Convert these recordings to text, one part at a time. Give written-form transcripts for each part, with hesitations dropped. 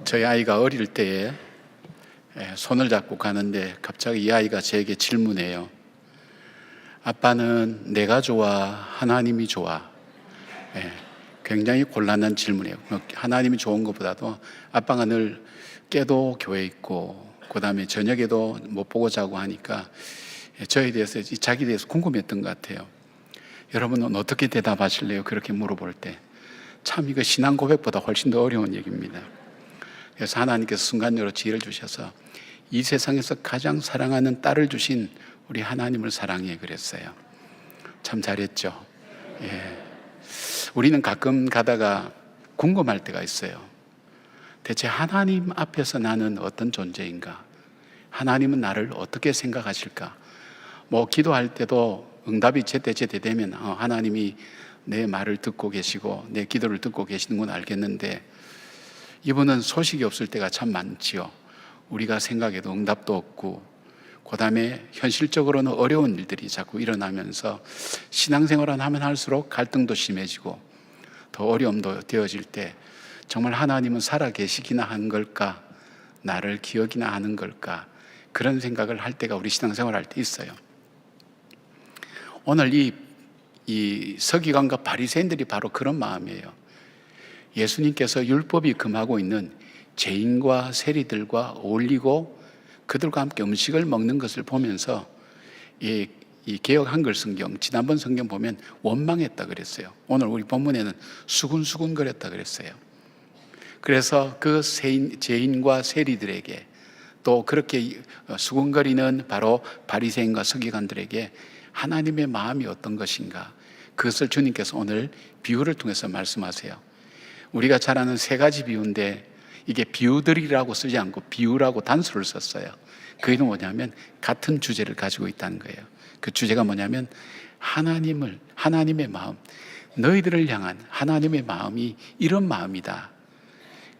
저희 아이가 어릴 때에 손을 잡고 가는데 갑자기 이 아이가 저에게 질문해요. 아빠는 내가 좋아, 하나님이 좋아? 굉장히 곤란한 질문이에요. 하나님이 좋은 것보다도 아빠가 늘 깨도 교회에 있고 그 다음에 저녁에도 못 보고 자고 하니까 저에 대해서, 자기에 대해서 궁금했던 것 같아요. 여러분은 어떻게 대답하실래요? 그렇게 물어볼 때. 참 이거 신앙 고백보다 훨씬 더 어려운 얘기입니다. 그래서 하나님께서 순간적으로 지혜를 주셔서 이 세상에서 가장 사랑하는 딸을 주신 우리 하나님을 사랑해 그랬어요. 참 잘했죠. 우리는 가끔 가다가 궁금할 때가 있어요. 대체 하나님 앞에서 나는 어떤 존재인가? 하나님은 나를 어떻게 생각하실까? 기도할 때도 응답이 제때 되면 하나님이 내 말을 듣고 계시고 내 기도를 듣고 계시는 건 알겠는데, 이분은 소식이 없을 때가 참 많지요. 우리가 생각해도 응답도 없고, 그 다음에 현실적으로는 어려운 일들이 자꾸 일어나면서 신앙생활을 하면 할수록 갈등도 심해지고 더 어려움도 되어질 때, 정말 하나님은 살아 계시기나 한 걸까? 나를 기억이나 하는 걸까? 그런 생각을 할 때가 우리 신앙생활 할 때 있어요. 오늘 이 서기관과 바리새인들이 바로 그런 마음이에요. 예수님께서 율법이 금하고 있는 죄인과 세리들과 어울리고 그들과 함께 음식을 먹는 것을 보면서 이 개역 한글 성경, 지난번 성경 보면 원망했다 그랬어요. 오늘 우리 본문에는 수군수군거렸다 그랬어요. 그래서 그 죄인과 세리들에게, 또 그렇게 수군거리는 바로 바리새인과 서기관들에게 하나님의 마음이 어떤 것인가, 그것을 주님께서 오늘 비유를 통해서 말씀하세요. 우리가 잘 아는 세 가지 비유인데 이게 비유들이라고 쓰지 않고 비유라고 단수를 썼어요. 그 이유는 뭐냐면 같은 주제를 가지고 있다는 거예요. 그 주제가 뭐냐면 하나님의 마음, 너희들을 향한 하나님의 마음이 이런 마음이다.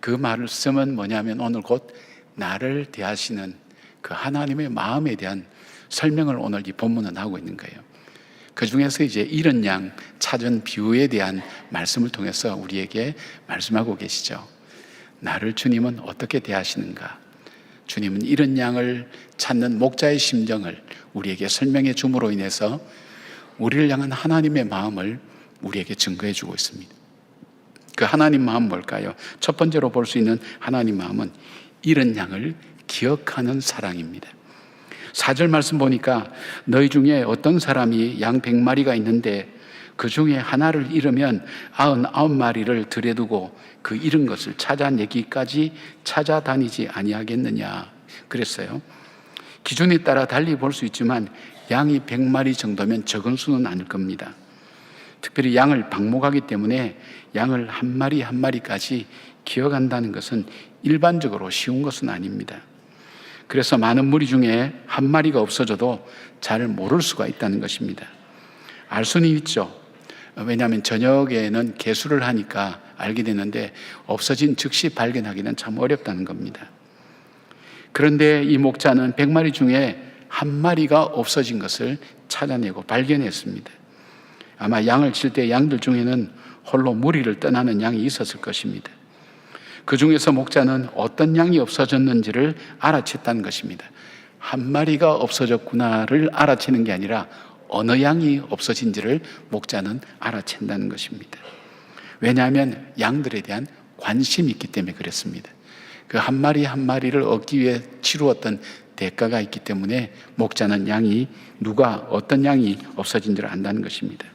그 말을 쓰면 뭐냐면 오늘 곧 나를 대하시는 그 하나님의 마음에 대한 설명을 오늘 이 본문은 하고 있는 거예요. 그 중에서 이제 이런 양 찾은 비유에 대한 말씀을 통해서 우리에게 말씀하고 계시죠. 나를 주님은 어떻게 대하시는가? 주님은 이런 양을 찾는 목자의 심정을 우리에게 설명해 줌으로 인해서 우리를 향한 하나님의 마음을 우리에게 증거해 주고 있습니다. 그 하나님 마음은 뭘까요? 첫 번째로 볼 수 있는 하나님 마음은 이런 양을 기억하는 사랑입니다. 4절 말씀 보니까 너희 중에 어떤 사람이 양 100마리가 있는데 그 중에 하나를 잃으면 99마리를 들여두고 그 잃은 것을 찾아내기까지 찾아다니지 아니하겠느냐 그랬어요. 기준에 따라 달리 볼 수 있지만 양이 100마리 정도면 적은 수는 아닐 겁니다. 특별히 양을 방목하기 때문에 양을 한 마리 한 마리까지 기억한다는 것은 일반적으로 쉬운 것은 아닙니다. 그래서 많은 무리 중에 한 마리가 없어져도 잘 모를 수가 있다는 것입니다. 알 수는 있죠. 왜냐하면 저녁에는 개수를 하니까 알게 되는데 없어진 즉시 발견하기는 참 어렵다는 겁니다. 그런데 이 목자는 100마리 중에 한 마리가 없어진 것을 찾아내고 발견했습니다. 아마 양을 칠 때 양들 중에는 홀로 무리를 떠나는 양이 있었을 것입니다. 그 중에서 목자는 어떤 양이 없어졌는지를 알아챘다는 것입니다. 한 마리가 없어졌구나를 알아채는 게 아니라 어느 양이 없어진지를 목자는 알아챈다는 것입니다. 왜냐하면 양들에 대한 관심이 있기 때문에 그랬습니다. 그 한 마리 한 마리를 얻기 위해 치루었던 대가가 있기 때문에 목자는 어떤 양이 없어진지를 안다는 것입니다.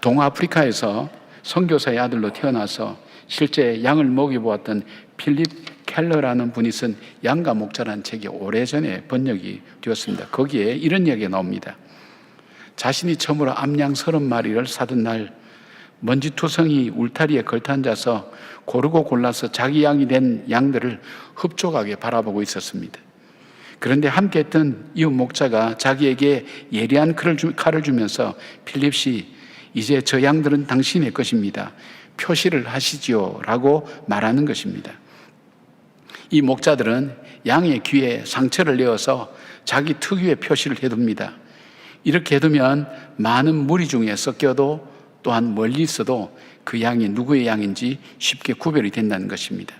동아프리카에서 선교사의 아들로 태어나서 실제 양을 먹여보았던 필립 켈러라는 분이 쓴 양과 목자라는 책이 오래전에 번역이 되었습니다. 거기에 이런 이야기가 나옵니다. 자신이 처음으로 암양 30마리를 사던 날 먼지투성이 울타리에 걸터앉아서 고르고 골라서 자기 양이 된 양들을 흡족하게 바라보고 있었습니다. 그런데 함께 했던 이웃 목자가 자기에게 예리한 칼을 주면서 필립 씨, 이제 저 양들은 당신의 것입니다. 표시를 하시지요 라고 말하는 것입니다. 이 목자들은 양의 귀에 상처를 내어서 자기 특유의 표시를 해둡니다. 이렇게 해두면 많은 무리 중에 섞여도 또한 멀리 있어도 그 양이 누구의 양인지 쉽게 구별이 된다는 것입니다.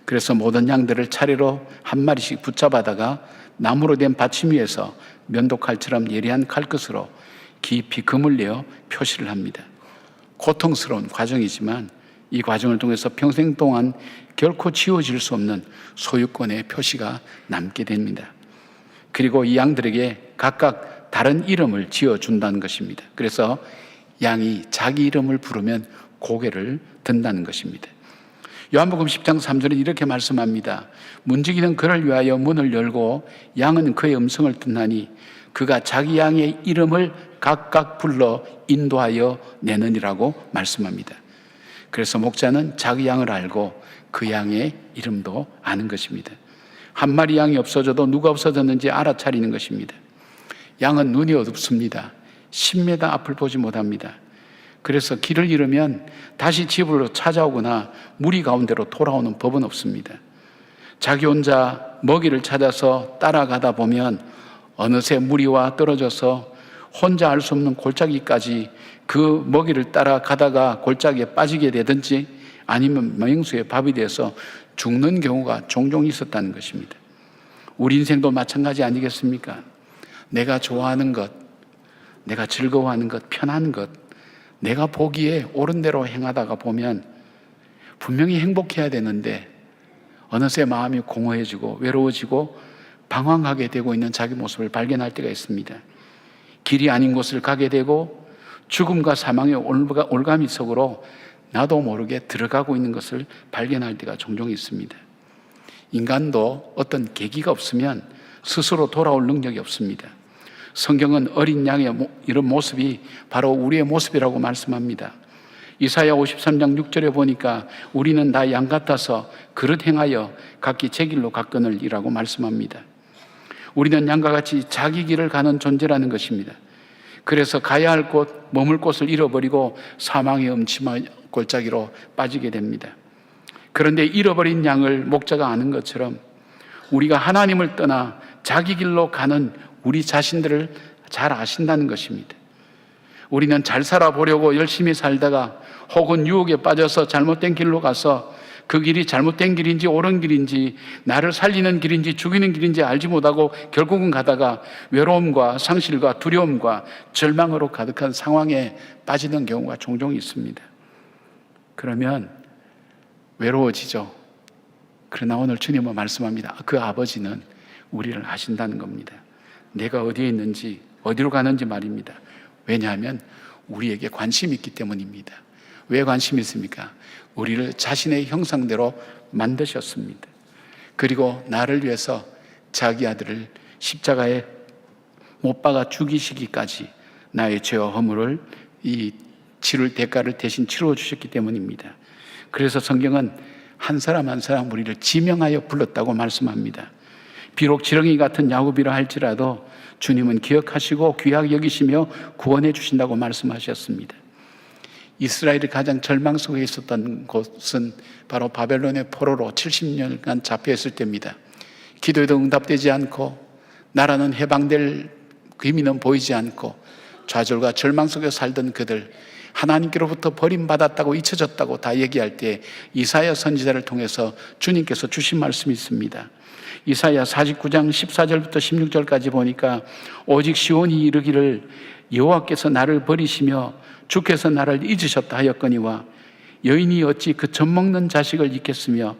그래서 모든 양들을 차례로 한 마리씩 붙잡아다가 나무로 된 받침 위에서 면도칼처럼 예리한 칼끝으로 깊이 금을 내어 표시를 합니다. 고통스러운 과정이지만 이 과정을 통해서 평생 동안 결코 지워질 수 없는 소유권의 표시가 남게 됩니다. 그리고 이 양들에게 각각 다른 이름을 지어준다는 것입니다. 그래서 양이 자기 이름을 부르면 고개를 든다는 것입니다. 요한복음 10장 3절에 이렇게 말씀합니다. 문지기는 그를 위하여 문을 열고 양은 그의 음성을 듣나니 그가 자기 양의 이름을 각각 불러 인도하여 내느니라고 말씀합니다. 그래서 목자는 자기 양을 알고 그 양의 이름도 아는 것입니다. 한 마리 양이 없어져도 누가 없어졌는지 알아차리는 것입니다. 양은 눈이 어둡습니다. 10m 앞을 보지 못합니다. 그래서 길을 잃으면 다시 집으로 찾아오거나 무리 가운데로 돌아오는 법은 없습니다. 자기 혼자 먹이를 찾아서 따라가다 보면 어느새 무리와 떨어져서 혼자 알 수 없는 골짜기까지 그 먹이를 따라가다가 골짜기에 빠지게 되든지 아니면 맹수의 밥이 돼서 죽는 경우가 종종 있었다는 것입니다. 우리 인생도 마찬가지 아니겠습니까? 내가 좋아하는 것, 내가 즐거워하는 것, 편한 것, 내가 보기에 옳은 대로 행하다가 보면 분명히 행복해야 되는데 어느새 마음이 공허해지고 외로워지고 방황하게 되고 있는 자기 모습을 발견할 때가 있습니다. 길이 아닌 곳을 가게 되고 죽음과 사망의 올가미 속으로 나도 모르게 들어가고 있는 것을 발견할 때가 종종 있습니다. 인간도 어떤 계기가 없으면 스스로 돌아올 능력이 없습니다. 성경은 어린 양의 이런 모습이 바로 우리의 모습이라고 말씀합니다. 이사야 53장 6절에 보니까 우리는 다 양 같아서 그릇 행하여 각기 제 길로 갔거늘이라고 말씀합니다. 우리는 양과 같이 자기 길을 가는 존재라는 것입니다. 그래서 가야 할 곳, 머물 곳을 잃어버리고 사망의 음침한 골짜기로 빠지게 됩니다. 그런데 잃어버린 양을 목자가 아는 것처럼 우리가 하나님을 떠나 자기 길로 가는 우리 자신들을 잘 아신다는 것입니다. 우리는 잘 살아보려고 열심히 살다가 혹은 유혹에 빠져서 잘못된 길로 가서 그 길이 잘못된 길인지 옳은 길인지 나를 살리는 길인지 죽이는 길인지 알지 못하고 결국은 가다가 외로움과 상실과 두려움과 절망으로 가득한 상황에 빠지는 경우가 종종 있습니다. 그러면 외로워지죠. 그러나 오늘 주님은 말씀합니다. 그 아버지는 우리를 아신다는 겁니다. 내가 어디에 있는지 어디로 가는지 말입니다. 왜냐하면 우리에게 관심이 있기 때문입니다. 왜 관심이 있습니까? 우리를 자신의 형상대로 만드셨습니다. 그리고 나를 위해서 자기 아들을 십자가에 못 박아 죽이시기까지 나의 죄와 허물을 치를 대가를 대신 치루어 주셨기 때문입니다. 그래서 성경은 한 사람 한 사람 우리를 지명하여 불렀다고 말씀합니다. 비록 지렁이 같은 야곱이라 할지라도 주님은 기억하시고 귀하게 여기시며 구원해 주신다고 말씀하셨습니다. 이스라엘이 가장 절망 속에 있었던 곳은 바로 바벨론의 포로로 70년간 잡혀 있을 때입니다. 기도에도 응답되지 않고 나라는 해방될 기미는 보이지 않고 좌절과 절망 속에 살던 그들, 하나님께로부터 버림받았다고 잊혀졌다고 다 얘기할 때 이사야 선지자를 통해서 주님께서 주신 말씀이 있습니다. 이사야 49장 14절부터 16절까지 보니까 오직 시온이 이르기를 여호와께서 나를 버리시며 주께서 나를 잊으셨다 하였거니와 여인이 어찌 그 젖먹는 자식을 잊겠으며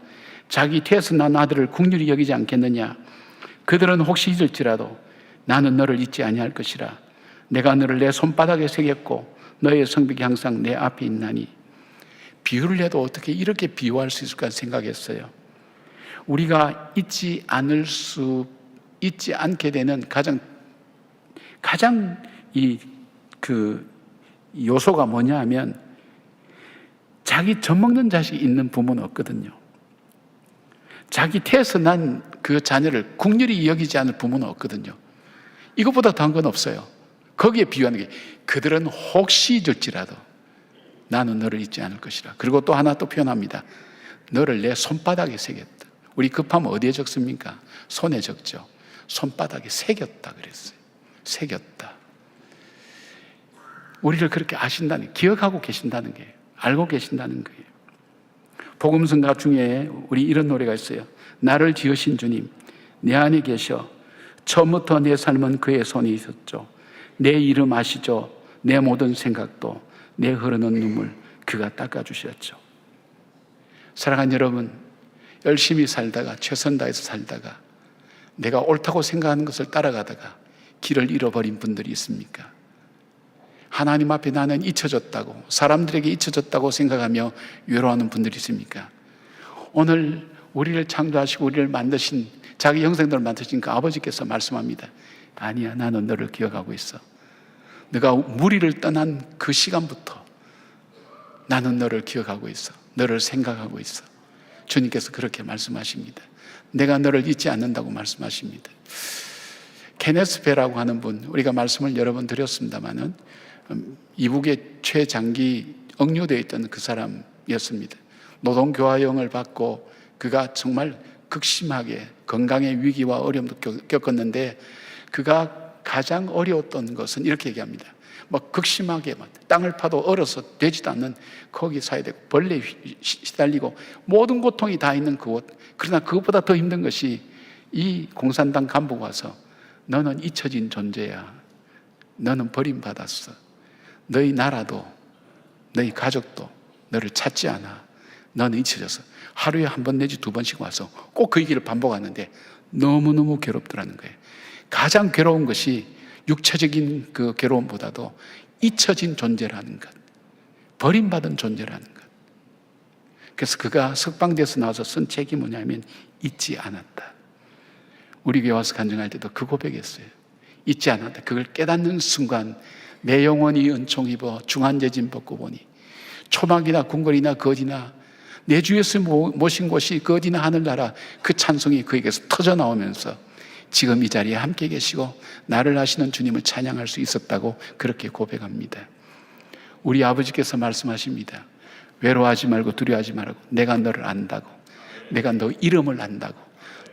자기 태에서 난 아들을 긍휼히 여기지 않겠느냐. 그들은 혹시 잊을지라도 나는 너를 잊지 아니할 것이라. 내가 너를 내 손바닥에 새겼고 너의 성벽이 항상 내 앞에 있나니. 비유를 해도 어떻게 이렇게 비유할 수 있을까 생각했어요. 우리가 잊지 않게 되는 가장 요소가 뭐냐 하면 자기 젖먹는 자식이 있는 부모는 없거든요. 자기 태에서 난 그 자녀를 긍휼히 여기지 않을 부모는 없거든요. 이것보다 더한 건 없어요. 거기에 비유하는 게 그들은 혹시 잊을지라도 나는 너를 잊지 않을 것이라. 그리고 또 하나 또 표현합니다. 너를 내 손바닥에 새겼다. 우리 급하면 어디에 적습니까? 손에 적죠. 손바닥에 새겼다 그랬어요. 새겼다. 우리를 그렇게 아신다는, 기억하고 계신다는 거예요. 알고 계신다는 거예요. 복음성가 중에 우리 이런 노래가 있어요. 나를 지으신 주님, 내 안에 계셔. 처음부터 내 삶은 그의 손이 있었죠. 내 이름 아시죠? 내 모든 생각도, 내 흐르는 눈물 그가 닦아주셨죠. 사랑하는 여러분, 열심히 살다가, 최선 다해서 살다가, 내가 옳다고 생각하는 것을 따라가다가 길을 잃어버린 분들이 있습니까? 하나님 앞에 나는 잊혀졌다고, 사람들에게 잊혀졌다고 생각하며 외로워하는 분들이 있습니까? 오늘 우리를 창조하시고 우리를 만드신, 자기 형상대로 만드신 그 아버지께서 말씀합니다. 아니야, 나는 너를 기억하고 있어. 네가 무리를 떠난 그 시간부터 나는 너를 기억하고 있어. 너를 생각하고 있어. 주님께서 그렇게 말씀하십니다. 내가 너를 잊지 않는다고 말씀하십니다. 케네스 베라고 하는 분, 우리가 말씀을 여러 번 드렸습니다마는 이북에 최장기 억류되어 있던 그 사람이었습니다. 노동교화형을 받고 그가 정말 극심하게 건강의 위기와 어려움도 겪었는데, 그가 가장 어려웠던 것은 이렇게 얘기합니다. 극심하게 땅을 파도 얼어서 되지도 않는 거기 사야 되고, 벌레에 시달리고 모든 고통이 다 있는 그곳. 그러나 그것보다 더 힘든 것이 이 공산당 간부가 와서 너는 잊혀진 존재야. 너는 버림받았어. 너희 나라도 너희 가족도 너를 찾지 않아. 너는 잊혀졌어. 하루에 한 번 내지 두 번씩 와서 꼭 그 얘기를 반복하는데 너무너무 괴롭더라는 거예요. 가장 괴로운 것이 육체적인 그 괴로움보다도 잊혀진 존재라는 것, 버림받은 존재라는 것. 그래서 그가 석방돼서 나와서 쓴 책이 뭐냐면 잊지 않았다. 우리 교회 와서 간증할 때도 그 고백이었어요. 잊지 않았다. 그걸 깨닫는 순간 내 영혼이 은총 입어 중한제진 벗고 보니 초막이나 궁궐이나 거지나 내 주 예수 모신 곳이 그 어디나 하늘나라, 그 찬송이 그에게서 터져 나오면서 지금 이 자리에 함께 계시고 나를 아시는 주님을 찬양할 수 있었다고 그렇게 고백합니다. 우리 아버지께서 말씀하십니다. 외로워하지 말고 두려워하지 말고 내가 너를 안다고, 내가 너 이름을 안다고,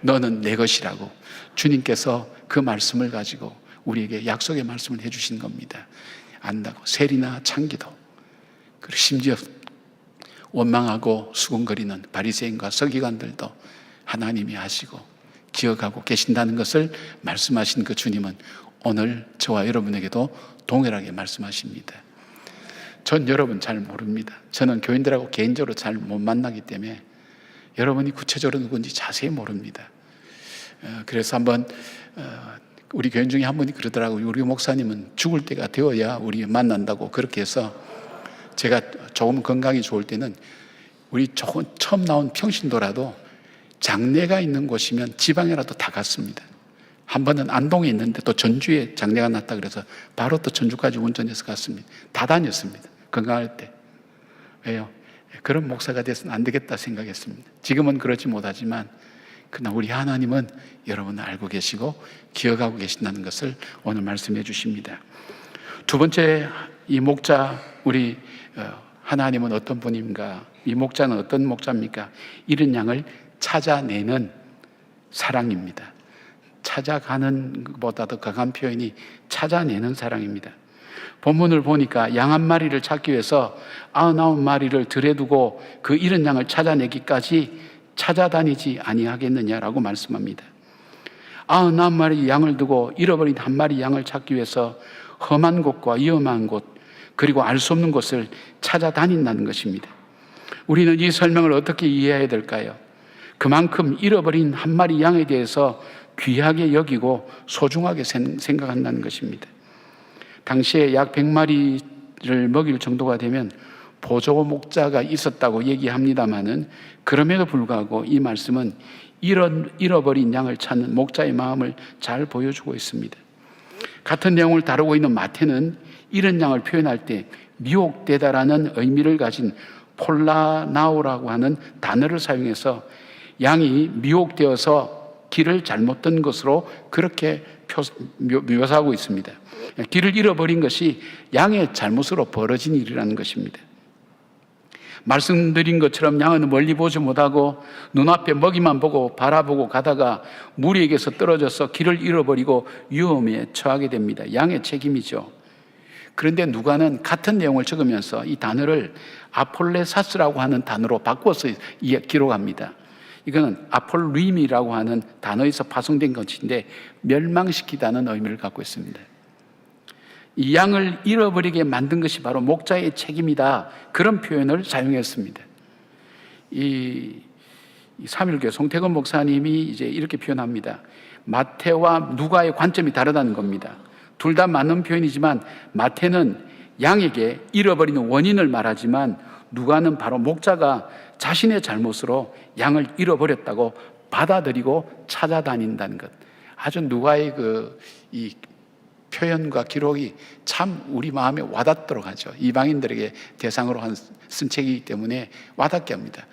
너는 내 것이라고 주님께서 그 말씀을 가지고 우리에게 약속의 말씀을 해주신 겁니다. 안다고. 세리나 창기도, 그리고 심지어 원망하고 수군거리는 바리새인과 서기관들도 하나님이 아시고 기억하고 계신다는 것을 말씀하신 그 주님은 오늘 저와 여러분에게도 동일하게 말씀하십니다. 전 여러분 잘 모릅니다. 저는 교인들하고 개인적으로 잘 못 만나기 때문에 여러분이 구체적으로 누군지 자세히 모릅니다. 그래서 한번 우리 교인 중에 한 분이 그러더라고요. 우리 목사님은 죽을 때가 되어야 우리 만난다고. 그렇게 해서 제가 조금 건강이 좋을 때는 우리 처음 나온 평신도라도 장례가 있는 곳이면 지방에라도 다 갔습니다. 한 번은 안동에 있는데 또 전주에 장례가 났다 그래서 바로 또 전주까지 운전해서 갔습니다. 다 다녔습니다. 건강할 때. 왜요? 그런 목사가 돼서는 안 되겠다 생각했습니다. 지금은 그렇지 못하지만 그러나 우리 하나님은 여러분을 알고 계시고 기억하고 계신다는 것을 오늘 말씀해 주십니다. 두 번째, 이 목자, 우리 하나님은 어떤 분인가? 이 목자는 어떤 목자입니까? 잃은 양을 찾아내는 사랑입니다. 찾아가는 것보다 더 강한 표현이 찾아내는 사랑입니다. 본문을 보니까 양 한 마리를 찾기 위해서 99마리를 들에 두고 그 잃은 양을 찾아내기까지 찾아다니지 아니하겠느냐라고 말씀합니다. 99마리 양을 두고 잃어버린 한 마리 양을 찾기 위해서 험한 곳과 위험한 곳, 그리고 알 수 없는 곳을 찾아다닌다는 것입니다. 우리는 이 설명을 어떻게 이해해야 될까요? 그만큼 잃어버린 한 마리 양에 대해서 귀하게 여기고 소중하게 생각한다는 것입니다. 당시에 약 100마리를 먹일 정도가 되면 보조 목자가 있었다고 얘기합니다마는, 그럼에도 불구하고 이 말씀은 잃어버린 양을 찾는 목자의 마음을 잘 보여주고 있습니다. 같은 내용을 다루고 있는 마태는 잃은 양을 표현할 때 미혹되다라는 의미를 가진 폴라나오라고 하는 단어를 사용해서 양이 미혹되어서 길을 잘못 든 것으로 그렇게 묘사하고 있습니다. 길을 잃어버린 것이 양의 잘못으로 벌어진 일이라는 것입니다. 말씀드린 것처럼 양은 멀리 보지 못하고 눈앞에 먹이만 보고 바라보고 가다가 무리에게서 떨어져서 길을 잃어버리고 위험에 처하게 됩니다. 양의 책임이죠. 그런데 누가는 같은 내용을 적으면서 이 단어를 아폴레사스라고 하는 단어로 바꿔서 기록합니다. 이거는 아폴림이라고 하는 단어에서 파송된 것인데 멸망시키다는 의미를 갖고 있습니다. 이 양을 잃어버리게 만든 것이 바로 목자의 책임이다, 그런 표현을 사용했습니다. 이 삼일교회 송태근 목사님이 이제 이렇게 표현합니다. 마태와 누가의 관점이 다르다는 겁니다. 둘 다 맞는 표현이지만 마태는 양에게 잃어버리는 원인을 말하지만 누가는 바로 목자가 자신의 잘못으로 양을 잃어버렸다고 받아들이고 찾아다닌다는 것. 아주 누가의 이 표현과 기록이 참 우리 마음에 와닿도록 하죠. 이방인들에게 대상으로 쓴 책이기 때문에 와닿게 합니다.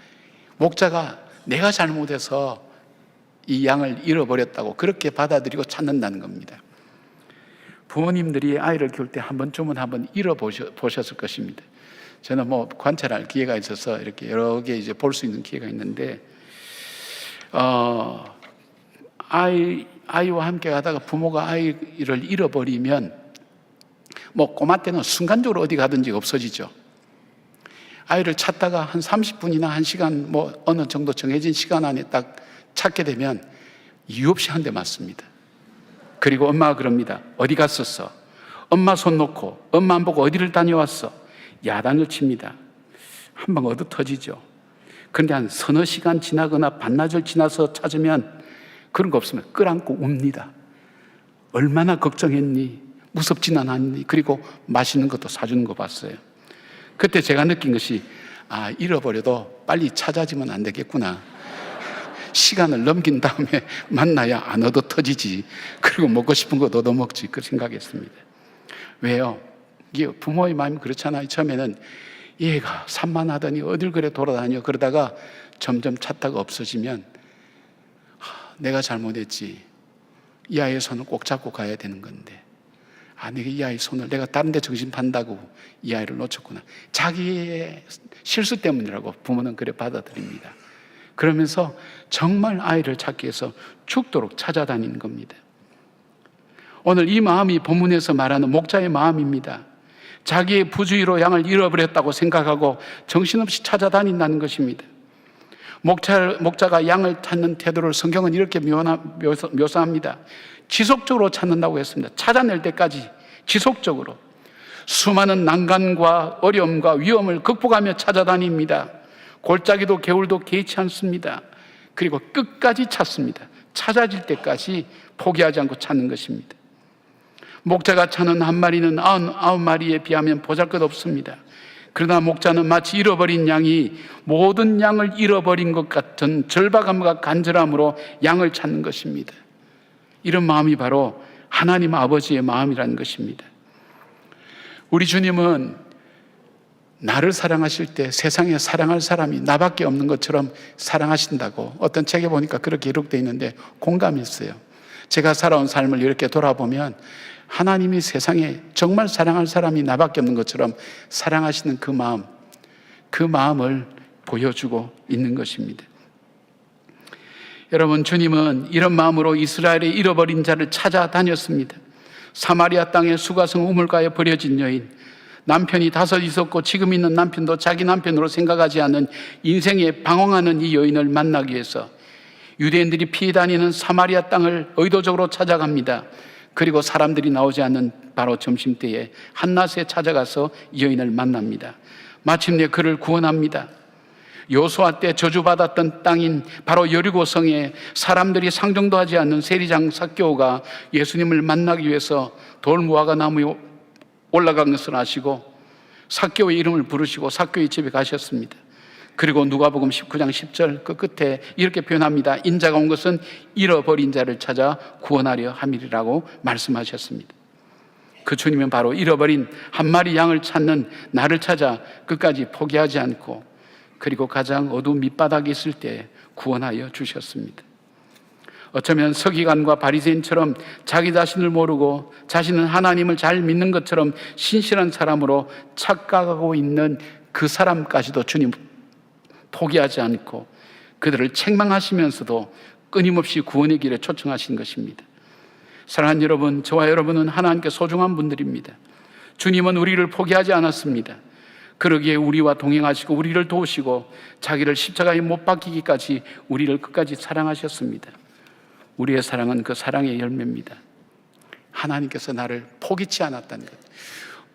목자가 내가 잘못해서 이 양을 잃어버렸다고 그렇게 받아들이고 찾는다는 겁니다. 부모님들이 아이를 키울 때 한 번쯤은 한번 잃어보셨을 것입니다. 저는 관찰할 기회가 있어서 이렇게 여러 개 이제 볼 수 있는 기회가 있는데, 아이와 함께 가다가 부모가 아이를 잃어버리면 꼬마 때는 순간적으로 어디 가든지 없어지죠. 아이를 찾다가 한 30분이나 1시간 어느 정도 정해진 시간 안에 딱 찾게 되면 이유 없이 한 대 맞습니다. 그리고 엄마가 그럽니다. 어디 갔었어? 엄마 손 놓고 엄마 안 보고 어디를 다녀왔어? 야단을 칩니다. 한 방 얻어 터지죠. 그런데 한 서너 시간 지나거나 반나절 지나서 찾으면 그런 거 없으면 끌안고 웁니다. 얼마나 걱정했니? 무섭진 않았니? 그리고 맛있는 것도 사주는 거 봤어요. 그때 제가 느낀 것이 잃어버려도 빨리 찾아지면 안 되겠구나. 시간을 넘긴 다음에 만나야 안 얻어 터지지. 그리고 먹고 싶은 거 얻어 먹지. 그 생각했습니다. 왜요? 이게 부모의 마음이 그렇잖아요. 처음에는 얘가 산만하더니 어딜 그래 돌아다녀. 그러다가 점점 찾다가 없어지면 내가 잘못했지. 이 아이의 손을 꼭 잡고 가야 되는 건데 내가 이 아이 손을 내가 다른 데 정신 판다고 이 아이를 놓쳤구나. 자기의 실수 때문이라고 부모는 그래 받아들입니다. 그러면서 정말 아이를 찾기 위해서 죽도록 찾아다니는 겁니다. 오늘 이 마음이 본문에서 말하는 목자의 마음입니다. 자기의 부주의로 양을 잃어버렸다고 생각하고 정신없이 찾아다닌다는 것입니다. 목자가 양을 찾는 태도를 성경은 이렇게 묘사합니다. 지속적으로 찾는다고 했습니다. 찾아낼 때까지 지속적으로 수많은 난간과 어려움과 위험을 극복하며 찾아다닙니다. 골짜기도 개울도 개의치 않습니다. 그리고 끝까지 찾습니다. 찾아질 때까지 포기하지 않고 찾는 것입니다. 목자가 찾는 한 마리는 99마리에 비하면 보잘것없습니다. 그러나 목자는 마치 잃어버린 양이 모든 양을 잃어버린 것 같은 절박함과 간절함으로 양을 찾는 것입니다. 이런 마음이 바로 하나님 아버지의 마음이라는 것입니다. 우리 주님은 나를 사랑하실 때 세상에 사랑할 사람이 나밖에 없는 것처럼 사랑하신다고 어떤 책에 보니까 그렇게 기록되어 있는데 공감했어요. 제가 살아온 삶을 이렇게 돌아보면 하나님이 세상에 정말 사랑할 사람이 나밖에 없는 것처럼 사랑하시는 그 마음을 보여주고 있는 것입니다. 여러분, 주님은 이런 마음으로 이스라엘의 잃어버린 자를 찾아다녔습니다. 사마리아 땅의 수가성 우물가에 버려진 여인, 남편이 5 있었고 지금 있는 남편도 자기 남편으로 생각하지 않는 인생에 방황하는 이 여인을 만나기 위해서 유대인들이 피해 다니는 사마리아 땅을 의도적으로 찾아갑니다. 그리고 사람들이 나오지 않는 바로 점심때에 한낮에 찾아가서 이 여인을 만납니다. 마침내 그를 구원합니다. 여호수아 때 저주받았던 땅인 바로 여리고성에 사람들이 상종도 하지 않는 세리장 삭개오가 예수님을 만나기 위해서 돌무화과 나무에 올라간 것을 아시고 삭개오의 이름을 부르시고 삭개오의 집에 가셨습니다. 그리고 누가복음 19장 10절 그 끝에 이렇게 표현합니다. 인자가 온 것은 잃어버린 자를 찾아 구원하려 함이라고 말씀하셨습니다. 그 주님은 바로 잃어버린 한 마리 양을 찾는 나를 찾아 끝까지 포기하지 않고 그리고 가장 어두운 밑바닥에 있을 때 구원하여 주셨습니다. 어쩌면 서기관과 바리새인처럼 자기 자신을 모르고 자신은 하나님을 잘 믿는 것처럼 신실한 사람으로 착각하고 있는 그 사람까지도 주님 포기하지 않고 그들을 책망하시면서도 끊임없이 구원의 길에 초청하신 것입니다. 사랑하는 여러분, 저와 여러분은 하나님께 소중한 분들입니다. 주님은 우리를 포기하지 않았습니다. 그러기에 우리와 동행하시고 우리를 도우시고 자기를 십자가에 못 박히기까지 우리를 끝까지 사랑하셨습니다. 우리의 사랑은 그 사랑의 열매입니다. 하나님께서 나를 포기치 않았다는 것,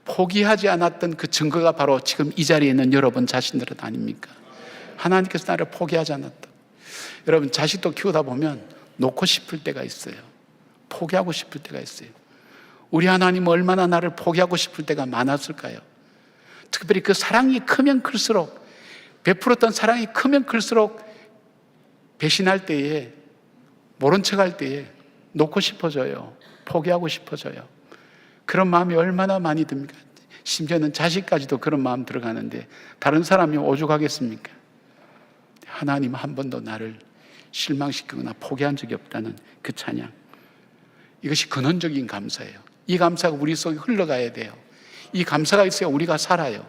포기하지 않았던 그 증거가 바로 지금 이 자리에 있는 여러분 자신들은 아닙니까? 하나님께서 나를 포기하지 않았다. 여러분, 자식도 키우다 보면 놓고 싶을 때가 있어요. 포기하고 싶을 때가 있어요. 우리 하나님은 얼마나 나를 포기하고 싶을 때가 많았을까요? 특별히 그 사랑이 크면 클수록, 베풀었던 사랑이 크면 클수록 배신할 때에, 모른 척할 때에 놓고 싶어져요. 포기하고 싶어져요. 그런 마음이 얼마나 많이 듭니까? 심지어는 자식까지도 그런 마음 들어가는데 다른 사람이 오죽하겠습니까? 하나님 한 번도 나를 실망시키거나 포기한 적이 없다는 그 찬양, 이것이 근원적인 감사예요. 이 감사가 우리 속에 흘러가야 돼요. 이 감사가 있어야 우리가 살아요.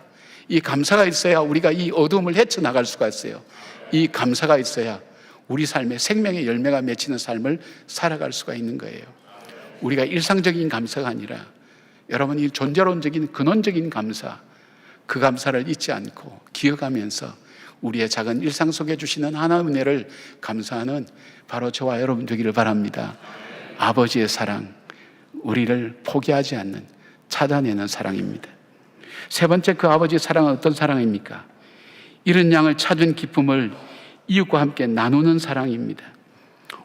이 감사가 있어야 우리가 이 어둠을 헤쳐나갈 수가 있어요. 이 감사가 있어야 우리 삶에 생명의 열매가 맺히는 삶을 살아갈 수가 있는 거예요. 우리가 일상적인 감사가 아니라 여러분, 이 존재론적인 근원적인 감사, 그 감사를 잊지 않고 기억하면서 우리의 작은 일상 속에 주시는 하나님의 은혜를 감사하는 바로 저와 여러분 되기를 바랍니다. 아버지의 사랑, 우리를 포기하지 않는, 찾아내는 사랑입니다. 세 번째, 그 아버지의 사랑은 어떤 사랑입니까? 잃은 양을 찾은 기쁨을 이웃과 함께 나누는 사랑입니다.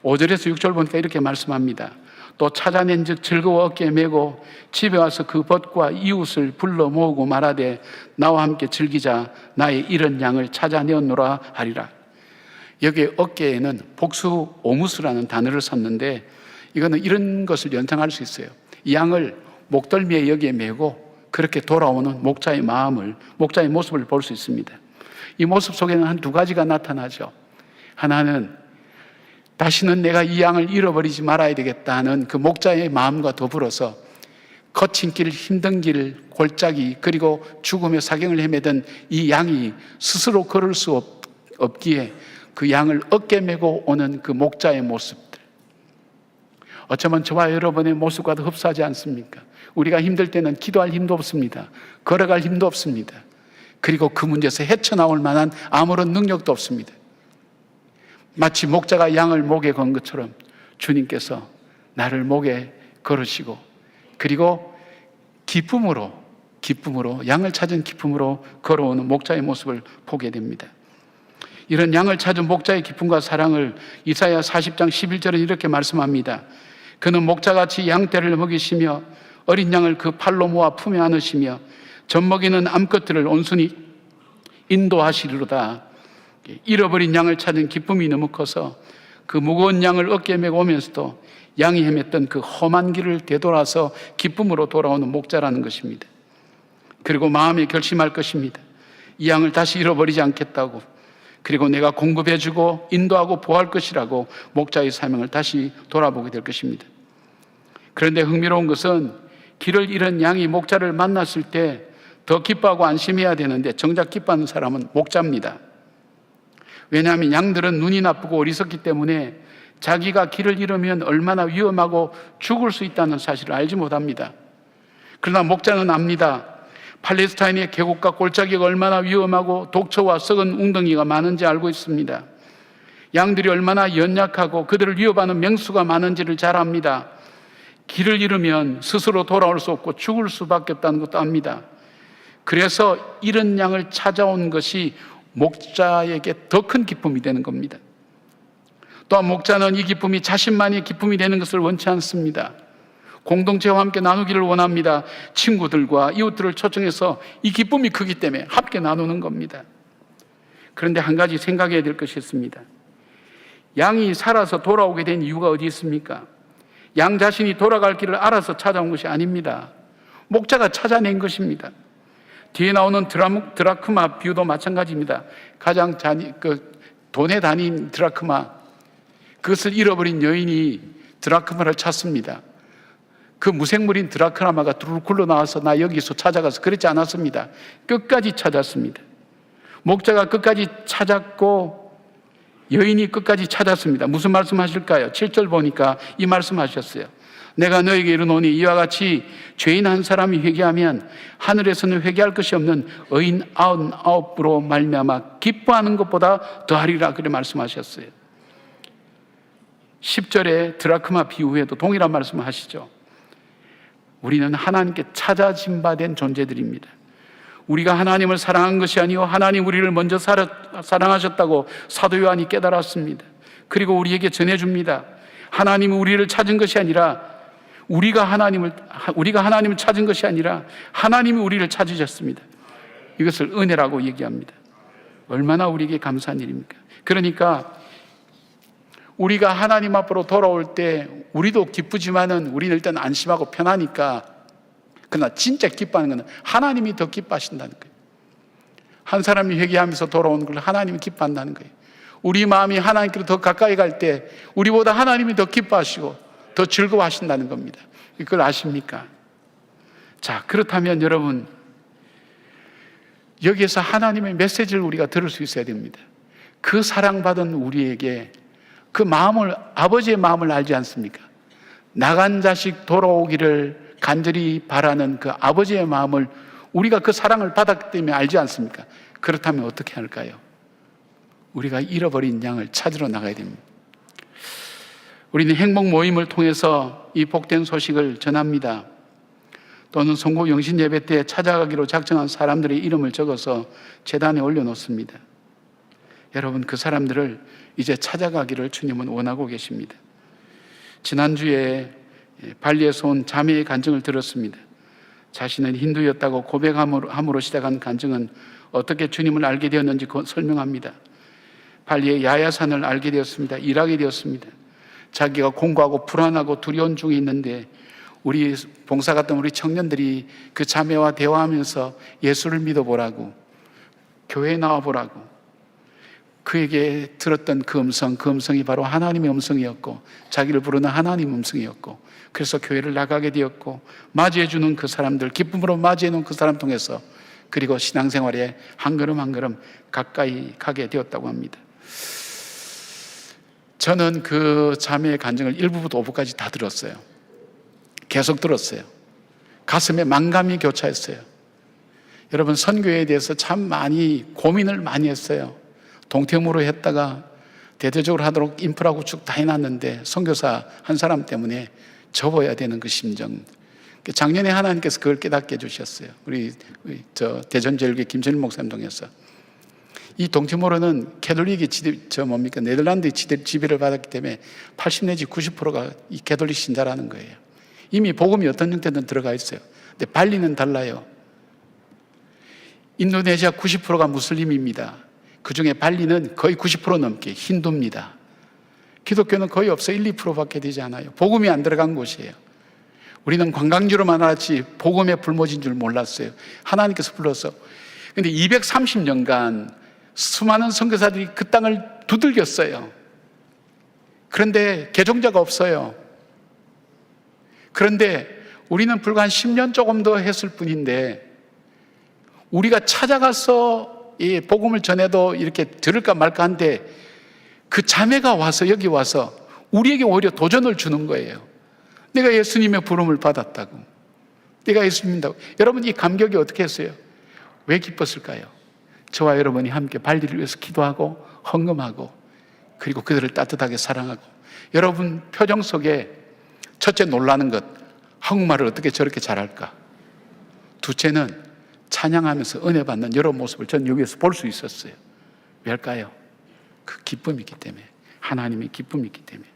5절에서 6절 보니까 이렇게 말씀합니다. 또 찾아낸 즉 즐거워 어깨에 메고 집에 와서 그 벗과 이웃을 불러 모으고 말하되 나와 함께 즐기자, 나의 잃은 양을 찾아내었노라 하리라. 여기 어깨에는 복수 오무스라는 단어를 썼는데, 이거는 이런 것을 연상할 수 있어요. 이 양을 목덜미에 여기에 메고 그렇게 돌아오는 목자의 마음을, 목자의 모습을 볼 수 있습니다. 이 모습 속에는 한 두 가지가 나타나죠. 하나는 다시는 내가 이 양을 잃어버리지 말아야 되겠다 하는 그 목자의 마음과 더불어서 거친 길, 힘든 길, 골짜기, 그리고 죽음의 사경을 헤매던 이 양이 스스로 걸을 수 없기에 그 양을 어깨 메고 오는 그 목자의 모습들, 어쩌면 저와 여러분의 모습과도 흡사하지 않습니까? 우리가 힘들 때는 기도할 힘도 없습니다. 걸어갈 힘도 없습니다. 그리고 그 문제에서 헤쳐나올 만한 아무런 능력도 없습니다. 마치 목자가 양을 목에 건 것처럼 주님께서 나를 목에 걸으시고, 그리고 기쁨으로 양을 찾은 기쁨으로 걸어오는 목자의 모습을 보게 됩니다. 이런 양을 찾은 목자의 기쁨과 사랑을 이사야 40장 11절은 이렇게 말씀합니다. 그는 목자같이 양떼를 먹이시며 어린 양을 그 팔로 모아 품에 안으시며 젖먹이는 암컷들을 온순히 인도하시리로다. 잃어버린 양을 찾은 기쁨이 너무 커서 그 무거운 양을 어깨에 메고 오면서도 양이 헤맸던 그 험한 길을 되돌아서 기쁨으로 돌아오는 목자라는 것입니다. 그리고 마음에 결심할 것입니다. 이 양을 다시 잃어버리지 않겠다고, 그리고 내가 공급해주고 인도하고 보호할 것이라고 목자의 사명을 다시 돌아보게 될 것입니다. 그런데 흥미로운 것은 길을 잃은 양이 목자를 만났을 때 더 기뻐하고 안심해야 되는데 정작 기뻐하는 사람은 목자입니다. 왜냐하면 양들은 눈이 나쁘고 어리석기 때문에 자기가 길을 잃으면 얼마나 위험하고 죽을 수 있다는 사실을 알지 못합니다. 그러나 목자는 압니다. 팔레스타인의 계곡과 골짜기가 얼마나 위험하고 독초와 썩은 웅덩이가 많은지 알고 있습니다. 양들이 얼마나 연약하고 그들을 위협하는 맹수가 많은지를 잘 압니다. 길을 잃으면 스스로 돌아올 수 없고 죽을 수밖에 없다는 것도 압니다. 그래서 잃은 양을 찾아온 것이 목자에게 더 큰 기쁨이 되는 겁니다. 또한 목자는 이 기쁨이 자신만의 기쁨이 되는 것을 원치 않습니다. 공동체와 함께 나누기를 원합니다. 친구들과 이웃들을 초청해서 이 기쁨이 크기 때문에 함께 나누는 겁니다. 그런데 한 가지 생각해야 될 것이 있습니다. 양이 살아서 돌아오게 된 이유가 어디 있습니까? 양 자신이 돌아갈 길을 알아서 찾아온 것이 아닙니다. 목자가 찾아낸 것입니다. 뒤에 나오는 드라크마 비유도 마찬가지입니다. 가장 돈의 단위인 드라크마, 그것을 잃어버린 여인이 드라크마를 찾습니다. 그 무생물인 드라크마가 두루룩 굴러 나와서 나 여기서 찾아가서 그랬지 않았습니다. 끝까지 찾았습니다. 목자가 끝까지 찾았고 여인이 끝까지 찾았습니다. 무슨 말씀 하실까요? 7절 보니까 이 말씀 하셨어요. 내가 너에게 이르노니 이와 같이 죄인 한 사람이 회개하면 하늘에서는 회개할 것이 없는 의인 99으로 말미암아 기뻐하는 것보다 더하리라, 그래 말씀하셨어요. 10절에 드라크마 비유에도 동일한 말씀을 하시죠. 우리는 하나님께 찾아진 바 된 존재들입니다. 우리가 하나님을 사랑한 것이 아니요 하나님 우리를 먼저 사랑하셨다고 사도 요한이 깨달았습니다. 그리고 우리에게 전해줍니다. 하나님이 우리를 찾은 것이 아니라 우리가 하나님을 찾은 것이 아니라 하나님이 우리를 찾으셨습니다. 이것을 은혜라고 얘기합니다. 얼마나 우리에게 감사한 일입니까? 그러니까 우리가 하나님 앞으로 돌아올 때 우리도 기쁘지만은 우리는 일단 안심하고 편하니까, 그러나 진짜 기뻐하는 것은 하나님이 더 기뻐하신다는 거예요. 한 사람이 회개하면서 돌아오는 걸 하나님이 기뻐한다는 거예요. 우리 마음이 하나님께로 더 가까이 갈 때 우리보다 하나님이 더 기뻐하시고 더 즐거워하신다는 겁니다. 그걸 아십니까? 자, 그렇다면 여러분, 여기에서 하나님의 메시지를 우리가 들을 수 있어야 됩니다. 그 사랑받은 우리에게 그 마음을, 아버지의 마음을 알지 않습니까? 나간 자식 돌아오기를 간절히 바라는 그 아버지의 마음을 우리가 그 사랑을 받았기 때문에 알지 않습니까? 그렇다면 어떻게 할까요? 우리가 잃어버린 양을 찾으러 나가야 됩니다. 우리는 행복 모임을 통해서 이 복된 소식을 전합니다. 또는 성고 영신 예배 때 찾아가기로 작정한 사람들의 이름을 적어서 제단에 올려놓습니다. 여러분, 그 사람들을 이제 찾아가기를 주님은 원하고 계십니다. 지난주에 발리에서 온 자매의 간증을 들었습니다. 자신은 힌두였다고 고백함으로 시작한 간증은 어떻게 주님을 알게 되었는지 설명합니다. 발리의 야야산을 알게 되었습니다. 일하게 되었습니다. 자기가 공고하고 불안하고 두려운 중에 있는데 우리 봉사 갔던 우리 청년들이 그 자매와 대화하면서 예수를 믿어보라고, 교회에 나와보라고, 그에게 들었던 그 음성이 바로 하나님의 음성이었고 자기를 부르는 하나님의 음성이었고, 그래서 교회를 나가게 되었고 맞이해주는 그 사람들, 기쁨으로 맞이해놓은 그 사람 통해서 그리고 신앙생활에 한 걸음 한 걸음 가까이 가게 되었다고 합니다. 저는 그 자매의 간증을 1부부터 5부까지 다 들었어요. 계속 들었어요. 가슴에 만감이 교차했어요. 여러분, 선교에 대해서 참 많이 고민을 많이 했어요. 동tem으로 했다가 대대적으로 하도록 인프라 구축 다 해놨는데 선교사 한 사람 때문에 접어야 되는 그 심정. 작년에 하나님께서 그걸 깨닫게 해주셨어요. 우리 대전제일교회 김전일 목사님 통해서. 이 동티모르는 캐톨릭이 네덜란드의 지배를 받았기 때문에 80 내지 90%가 이 캐톨릭 신자라는 거예요. 이미 복음이 어떤 형태든 들어가 있어요. 근데 발리는 달라요. 인도네시아 90%가 무슬림입니다. 그 중에 발리는 거의 90% 넘게 힌두입니다. 기독교는 거의 없어요. 1, 2%밖에 되지 않아요. 복음이 안 들어간 곳이에요. 우리는 관광지로만 알았지 복음의 불모지인 줄 몰랐어요. 하나님께서 불러서. 그런데 230년간 수많은 선교사들이 그 땅을 두들겼어요. 그런데 개종자가 없어요. 그런데 우리는 불과 한 10년 조금 더 했을 뿐인데 우리가 찾아가서 이 복음을 전해도 이렇게 들을까 말까 한데 그 자매가 와서 여기 와서 우리에게 오히려 도전을 주는 거예요. 내가 예수님의 부름을 받았다고, 내가 예수님 믿는다고. 여러분, 이 감격이 어떻게 했어요? 왜 기뻤을까요? 저와 여러분이 함께 발리를 위해서 기도하고 헌금하고 그리고 그들을 따뜻하게 사랑하고. 여러분 표정 속에 첫째 놀라는 것, 한국말을 어떻게 저렇게 잘할까? 둘째는 찬양하면서 은혜 받는 여러 모습을 전 여기에서 볼 수 있었어요. 왜일까요? 그 기쁨이 있기 때문에, 하나님의 기쁨이 있기 때문에.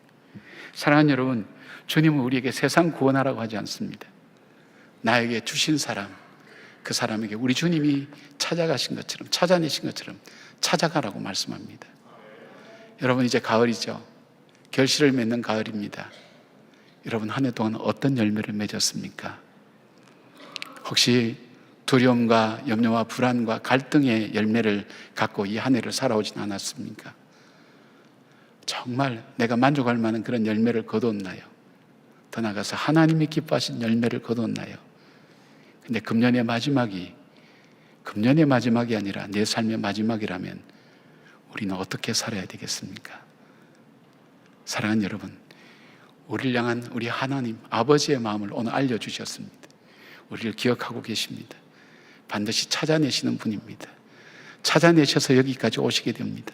사랑하는 여러분, 주님은 우리에게 세상 구원하라고 하지 않습니다. 나에게 주신 사람, 그 사람에게 우리 주님이 찾아가신 것처럼, 찾아내신 것처럼 찾아가라고 말씀합니다. 여러분, 이제 가을이죠. 결실을 맺는 가을입니다. 여러분, 한 해 동안 어떤 열매를 맺었습니까? 혹시 두려움과 염려와 불안과 갈등의 열매를 갖고 이 한 해를 살아오진 않았습니까? 정말 내가 만족할 만한 그런 열매를 거두었나요? 더 나아가서 하나님이 기뻐하신 열매를 거두었나요? 근데 금년의 마지막이 아니라 내 삶의 마지막이라면 우리는 어떻게 살아야 되겠습니까? 사랑하는 여러분, 우리를 향한 우리 하나님 아버지의 마음을 오늘 알려주셨습니다. 우리를 기억하고 계십니다. 반드시 찾아내시는 분입니다. 찾아내셔서 여기까지 오시게 됩니다.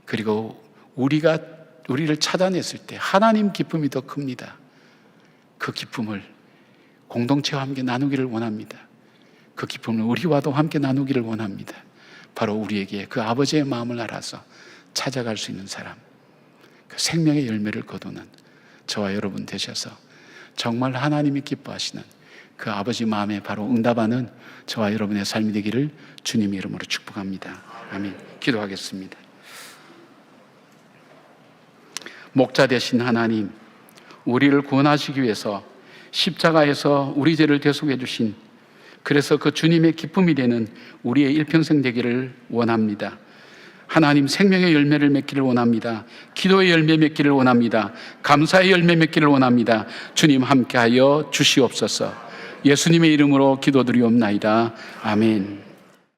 그리고 우리를 찾아냈을 때 하나님 기쁨이 더 큽니다. 그 기쁨을 공동체와 함께 나누기를 원합니다. 그 기쁨을 우리와도 함께 나누기를 원합니다. 바로 우리에게 그 아버지의 마음을 알아서 찾아갈 수 있는 사람, 그 생명의 열매를 거두는 저와 여러분 되셔서 정말 하나님이 기뻐하시는 그 아버지 마음에 바로 응답하는 저와 여러분의 삶이 되기를 주님의 이름으로 축복합니다. 아멘. 기도하겠습니다. 목자 되신 하나님, 우리를 구원하시기 위해서 십자가에서 우리 죄를 대속해 주신, 그래서 그 주님의 기쁨이 되는 우리의 일평생 되기를 원합니다. 하나님, 생명의 열매를 맺기를 원합니다. 기도의 열매 맺기를 원합니다. 감사의 열매 맺기를 원합니다. 주님 함께하여 주시옵소서. 예수님의 이름으로 기도드리옵나이다. 아멘.